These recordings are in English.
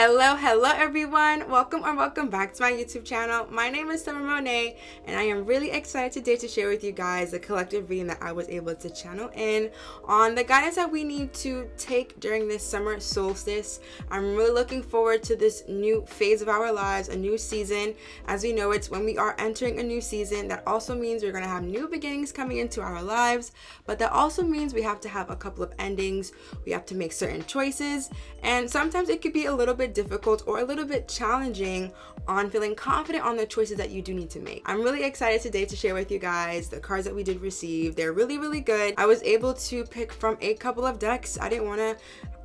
Hello everyone, welcome back to my YouTube channel. My name is Summer Monae and I am really excited today to share with you guys the collective reading that I was able to channel in on the guidance that we need to take during this summer solstice. I'm really looking forward to this new phase of our lives, a new season. As we know, it's when we are entering a new season. That also means we're going to have new beginnings coming into our lives, but that also means we have to have a couple of endings. We have to make certain choices, and sometimes it could be a little bit difficult or a little bit challenging on feeling confident on the choices that you do need to make. I'm really excited today to share with you guys the cards that we did receive. They're really good. I was able to pick from a couple of decks. I didn't want to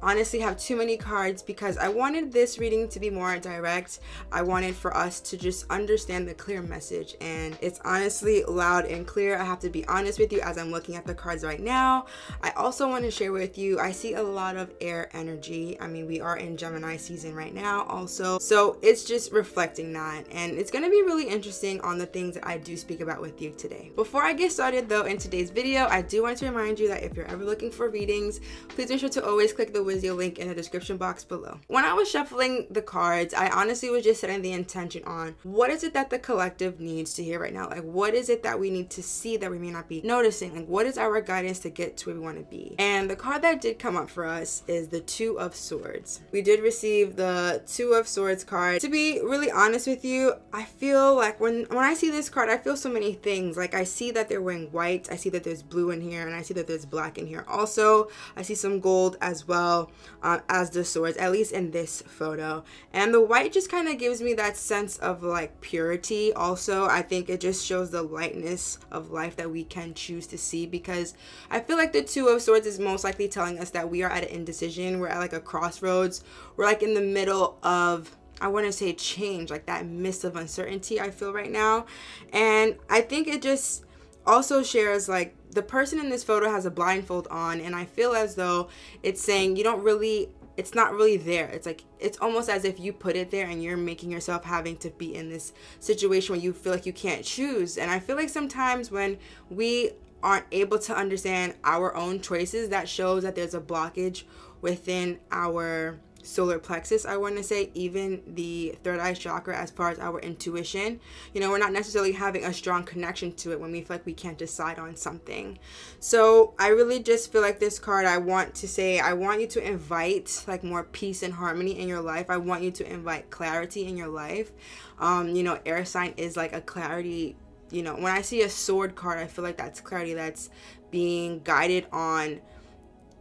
honestly have too many cards because I wanted this reading to be more direct. I wanted for us to just understand the clear message, and it's honestly loud and clear. I have to be honest with you as I'm looking at the cards right now. I also want to share with you, I see a lot of air energy. I mean, we are in Gemini season right now also, so it's just reflecting that, and it's going to be really interesting on the things that I do speak about with you today. Before I get started though in today's video, I do want to remind you that if you're ever looking for readings, please make sure to always click the video link in the description box below. When I was shuffling the cards, I honestly was just setting the intention on what is it that the collective needs to hear right now. Like, what is it that we need to see that we may not be noticing? Like, what is our guidance to get to where we want to be? And the card that did come up for us is the Two of Swords. We did receive the Two of Swords card. To be really honest with you, I feel like when I see this card, I feel so many things. Like, I see that they're wearing white, I see that there's blue in here, and I see that there's black in here also. I see some gold as well. As the swords, at least in this photo, and the white just kind of gives me that sense of like purity. Also, I think it just shows the lightness of life that we can choose to see, because I feel like the Two of Swords is most likely telling us that we are at an indecision. We're at like a crossroads. We're like in the middle of, I want to say, change, like that mist of uncertainty I feel right now. And I think it just also shares, like, the person in this photo has a blindfold on, and I feel as though it's saying you don't really, it's not really there. It's like, it's almost as if you put it there and you're making yourself having to be in this situation where you feel like you can't choose. And I feel like sometimes when we aren't able to understand our own choices, that shows that there's a blockage within our solar plexus, I want to say, even the third eye chakra, as far as our intuition. You know, we're not necessarily having a strong connection to it when we feel like we can't decide on something. So I really just feel like this card, I want to say, I want you to invite like more peace and harmony in your life. I want you to invite clarity in your life. You know, air sign is like a clarity. You know, when I see a sword card, I feel like that's clarity, that's being guided on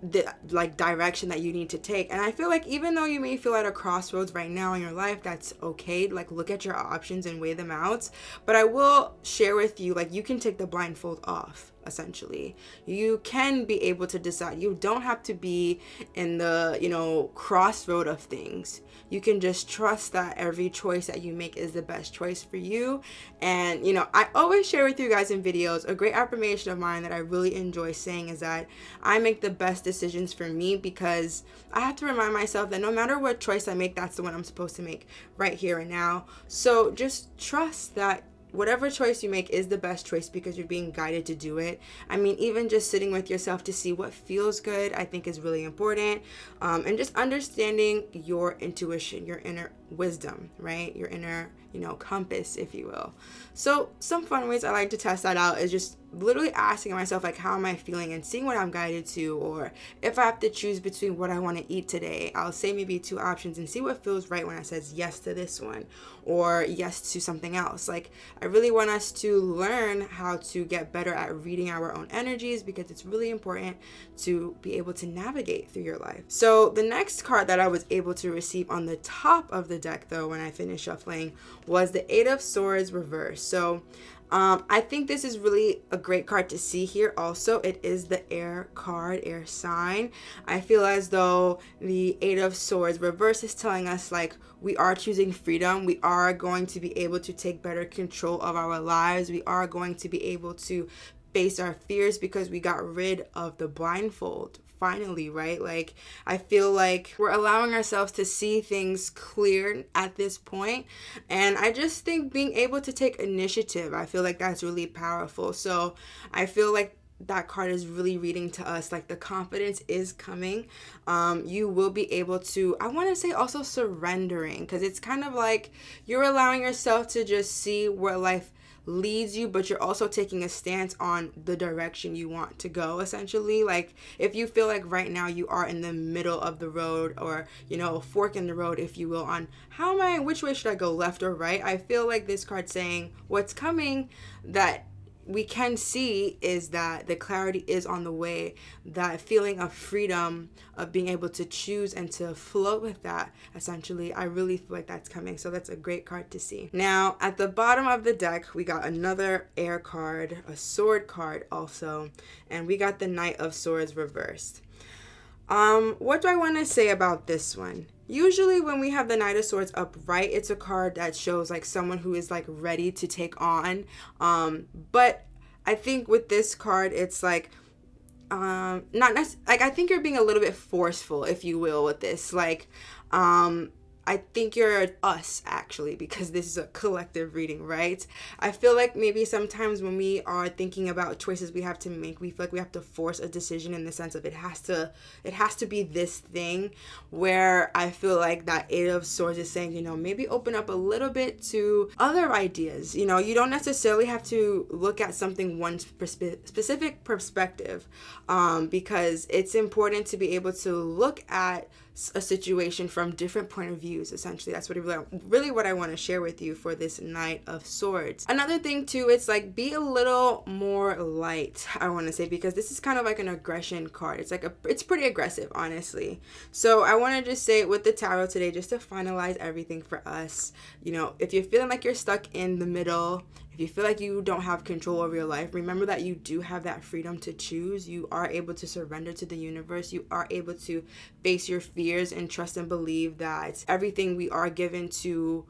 the like direction that you need to take. And I feel like even though you may feel at a crossroads right now in your life, that's okay. Like, look at your options and weigh them out. But I will share with you, like, you can take the blindfold off. Essentially, you can be able to decide. You don't have to be in the, you know, crossroad of things. You can just trust that every choice that you make is the best choice for you. And, you know, I always share with you guys in videos, a great affirmation of mine that I really enjoy saying is that I make the best decisions for me, because I have to remind myself that no matter what choice I make, that's the one I'm supposed to make right here and now. So just trust that whatever choice you make is the best choice because you're being guided to do it. I mean, even just sitting with yourself to see what feels good, I think is really important. And just understanding your intuition, your inner wisdom, right? Your inner, you know, compass, if you will. So some fun ways I like to test that out is just literally asking myself, like, how am I feeling, and seeing what I'm guided to. Or if I have to choose between what I want to eat today, I'll say maybe two options and see what feels right when I says yes to this one or yes to something else. Like, I really want us to learn how to get better at reading our own energies, because it's really important to be able to navigate through your life. So the next card that I was able to receive on the top of the deck though, when I finished shuffling, was the Eight of Swords reverse. So I think this is really a great card to see here. Also, it is the air card, air sign. I feel as though the Eight of Swords reverse is telling us, like, we are choosing freedom. We are going to be able to take better control of our lives. We are going to be able to face our fears because we got rid of the blindfold. Finally, right? Like, I feel like we're allowing ourselves to see things clear at this point, and I just think being able to take initiative, I feel like that's really powerful. So I feel like that card is really reading to us like the confidence is coming. You will be able to, I want to say also surrendering, because it's kind of like you're allowing yourself to just see where life leads you, but you're also taking a stance on the direction you want to go, essentially. Like if you feel like right now you are in the middle of the road, or a fork in the road, if you will, on which way should I go, left or right, I feel like this card saying what's coming that we can see is that the clarity is on the way. That feeling of freedom, of being able to choose and to float with that, essentially, I really feel like that's coming. So that's a great card to see. Now at the bottom of the deck, we got another air card, a sword card also, and we got the Knight of Swords reversed. What do I want to say about this one? Usually when we have the Knight of Swords upright, it's a card that shows like someone who is like ready to take on. But I think with this card, it's like, not necessarily, like I think you're being a little bit forceful, if you will, with this. Like, I think you're us, actually, because this is a collective reading, right? I feel like maybe sometimes when we are thinking about choices we have to make, we feel like we have to force a decision in the sense of it has to be this thing, where I feel like that Eight of Swords is saying, maybe open up a little bit to other ideas. You don't necessarily have to look at something one specific perspective, because it's important to be able to look at a situation from different point of views. Essentially, that's what really what I want to share with you for this Knight of Swords. Another thing too, it's like be a little more light, I want to say, because this is kind of like an aggression card. It's pretty aggressive, honestly. So I want to just say with the tarot today, just to finalize everything for us, if you're feeling like you're stuck in the middle, if you feel like you don't have control over your life, remember that you do have that freedom to choose. You are able to surrender to the universe. You are able to face your fears and trust and believe that everything we are given to,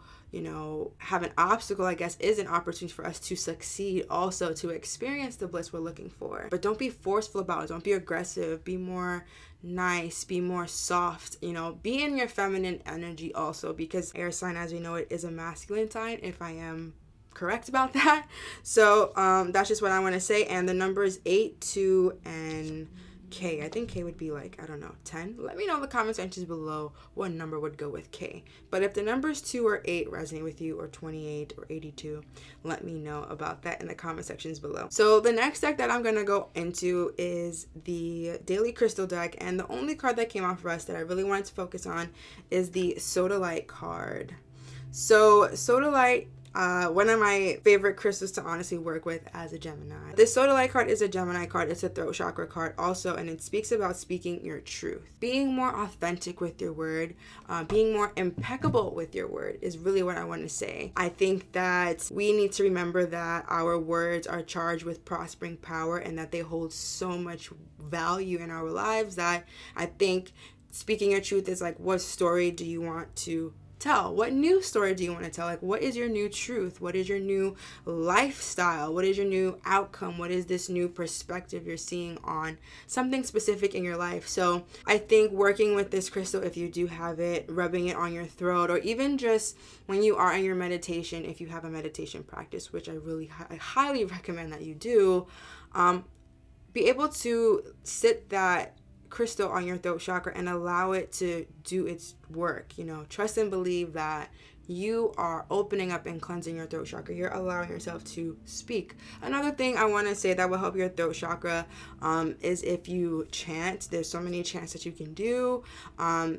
have an obstacle, I guess, is an opportunity for us to succeed, also to experience the bliss we're looking for. But don't be forceful about it. Don't be aggressive. Be more nice, be more soft, be in your feminine energy also, because air sign, as we know, it is a masculine sign, if I am correct about that. So that's just what I want to say. And the numbers 8, 2, and K. I think K would be like, I don't know, 10. Let me know in the comment sections below what number would go with K. But if the numbers 2 or 8 resonate with you, or 28 or 82, let me know about that in the comment sections below. So the next deck that I'm going to go into is the Daily Crystal deck. And the only card that came off for us that I really wanted to focus on is the Sodalite card. So Sodalite, one of my favorite crystals to honestly work with as a Gemini. This Sodalite card is a Gemini card. It's a throat chakra card also, and it speaks about speaking your truth. Being more authentic with your word, being more impeccable with your word is really what I want to say. I think that we need to remember that our words are charged with prospering power, and that they hold so much value in our lives, that I think speaking your truth is like, what story do you want to tell? What new story do you want to tell? Like, what is your new truth? What is your new lifestyle? What is your new outcome? What is this new perspective you're seeing on something specific in your life? So I think working with this crystal, if you do have it, rubbing it on your throat, or even just when you are in your meditation, if you have a meditation practice, which I highly recommend that you do, be able to sit that crystal on your throat chakra and allow it to do its work. Trust and believe that you are opening up and cleansing your throat chakra. You're allowing yourself to speak. Another thing I want to say that will help your throat chakra is if you chant. There's so many chants that you can do.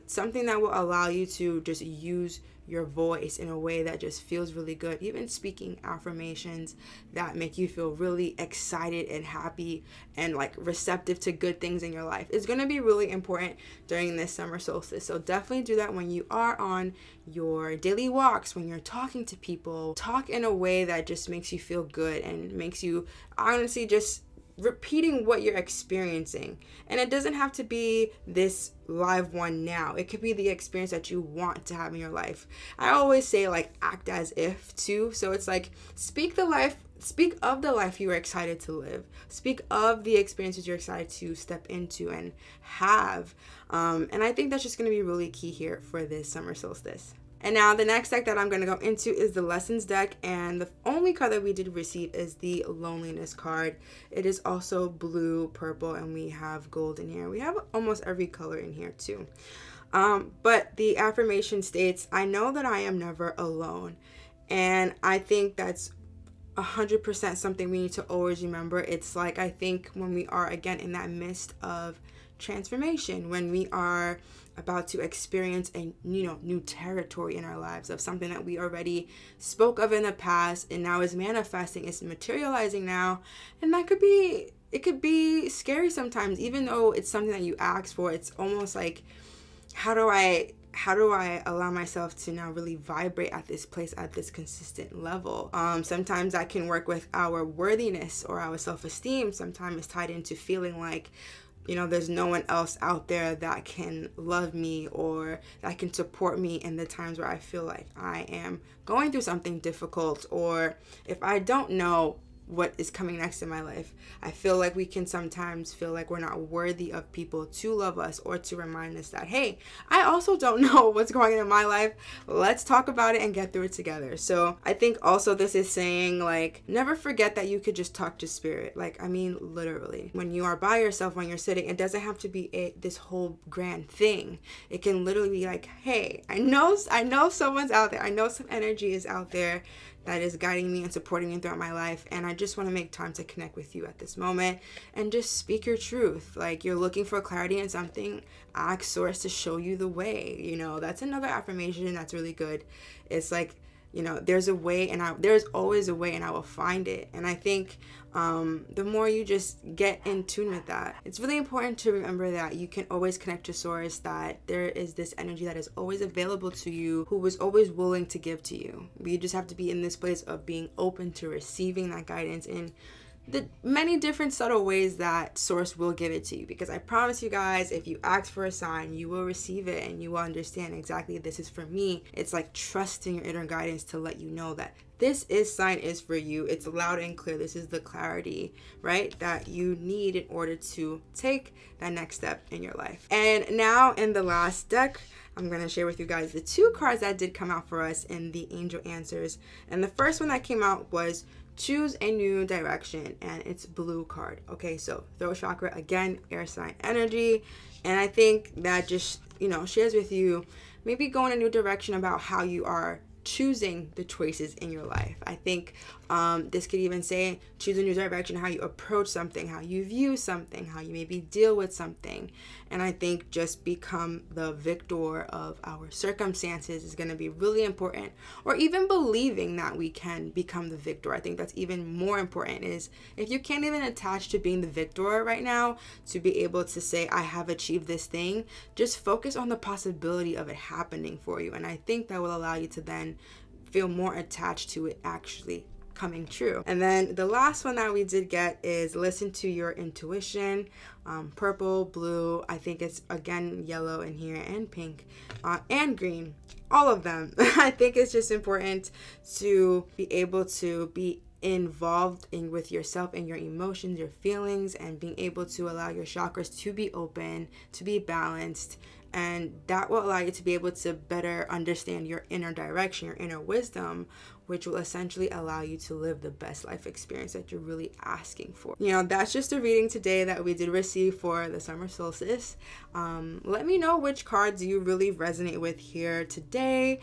Something that will allow you to just use your voice in a way that just feels really good. Even speaking affirmations that make you feel really excited and happy and like receptive to good things in your life is going to be really important during this summer solstice. So definitely do that when you are on your daily walks, when you're talking to people. Talk in a way that just makes you feel good and makes you honestly just repeating what you're experiencing. And it doesn't have to be this live one now. It could be the experience that you want to have in your life. I always say, like, act as if too. So it's like, speak the life speak of the life you are excited to live. Speak of the experiences you're excited to step into and have. And I think that's just going to be really key here for this summer solstice. And now the next deck that I'm going to go into is the Lessons deck, and the only card that we did receive is the Loneliness card. It is also blue, purple, and we have gold in here. We have almost every color in here too. But the affirmation states, I know that I am never alone. And I think that's 100% something we need to always remember. It's like, I think when we are again in that midst of transformation, when we are about to experience a new territory in our lives of something that we already spoke of in the past and now is manifesting, it's materializing now, and that could be, it could be scary sometimes. Even though it's something that you asked for, it's almost like, how do I allow myself to now really vibrate at this place, at this consistent level? Sometimes that can work with our worthiness or our self-esteem. Sometimes it's tied into feeling like, there's no one else out there that can love me or that can support me in the times where I feel like I am going through something difficult, or if I don't know what is coming next in my life. I feel like we can sometimes feel like we're not worthy of people to love us or to remind us that, hey, I also don't know what's going on in my life. Let's talk about it and get through it together. So I think also this is saying, like, never forget that you could just talk to spirit. Like, I mean, literally, when you are by yourself, when you're sitting, it doesn't have to be this whole grand thing. It can literally be like, hey, I know someone's out there. I know some energy is out there that is guiding me and supporting me throughout my life, and I just want to make time to connect with you at this moment and just speak your truth. Like, you're looking for clarity in something, ask source to show you the way. That's another affirmation that's really good. It's like, there's a way, and there's always a way, and I will find it. And I think the more you just get in tune with that, it's really important to remember that you can always connect to source, that there is this energy that is always available to you, who was always willing to give to you. You just have to be in this place of being open to receiving that guidance in the many different subtle ways that source will give it to you. Because I promise you guys, if you ask for a sign, you will receive it and you will understand exactly, this is for me. It's like trusting your inner guidance to let you know that this sign is for you. It's loud and clear. This is the clarity, right, that you need in order to take that next step in your life. And now in the last deck, I'm going to share with you guys the two cards that did come out for us in the angel answers. And the first one that came out was Choose a New Direction, and it's blue card. Okay, so throat chakra, again, air sign energy. And I think that just, shares with you maybe go in a new direction about how you are choosing the choices in your life. I think this could even say choose a new direction, how you approach something, how you view something, how you maybe deal with something. And I think just become the victor of our circumstances is going to be really important. Or even believing that we can become the victor. I think that's even more important, is if you can't even attach to being the victor right now, to be able to say, I have achieved this thing, just focus on the possibility of it happening for you. And I think that will allow you to then feel more attached to it actually coming true. And then the last one that we did get is listen to your intuition. Purple, blue, I think it's again yellow in here, and pink, and green, all of them. I think it's just important to be able to be involved with yourself and your emotions, your feelings, and being able to allow your chakras to be open, to be balanced. And that will allow you to be able to better understand your inner direction, your inner wisdom, which will essentially allow you to live the best life experience that you're really asking for. That's just a reading today that we did receive for the summer solstice. Let me know which cards you really resonate with here today.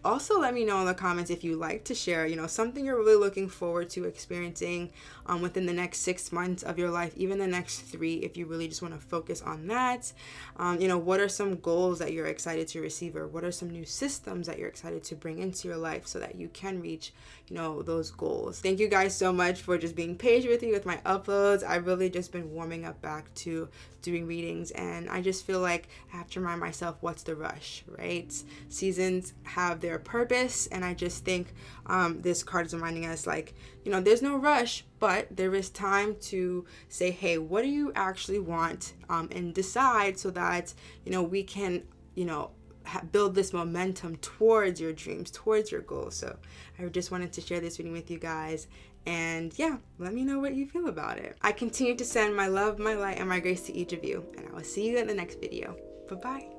Also, let me know in the comments if you like to share, something you're really looking forward to experiencing within the next 6 months of your life, even the next 3, if you really just want to focus on that. What are some goals that you're excited to receive, or what are some new systems that you're excited to bring into your life so that you can reach, those goals. Thank you guys so much for just being patient with me with my uploads. I've really just been warming up back to doing readings, and I just feel like I have to remind myself, what's the rush, right? Seasons have their purpose, and I just think this card is reminding us, like, there's no rush, but there is time to say, hey, what do you actually want, and decide, so that we can build this momentum towards your dreams, towards your goals. So I just wanted to share this reading with you guys. And yeah, let me know what you feel about it. I continue to send my love, my light, and my grace to each of you. And I will see you in the next video. Bye-bye.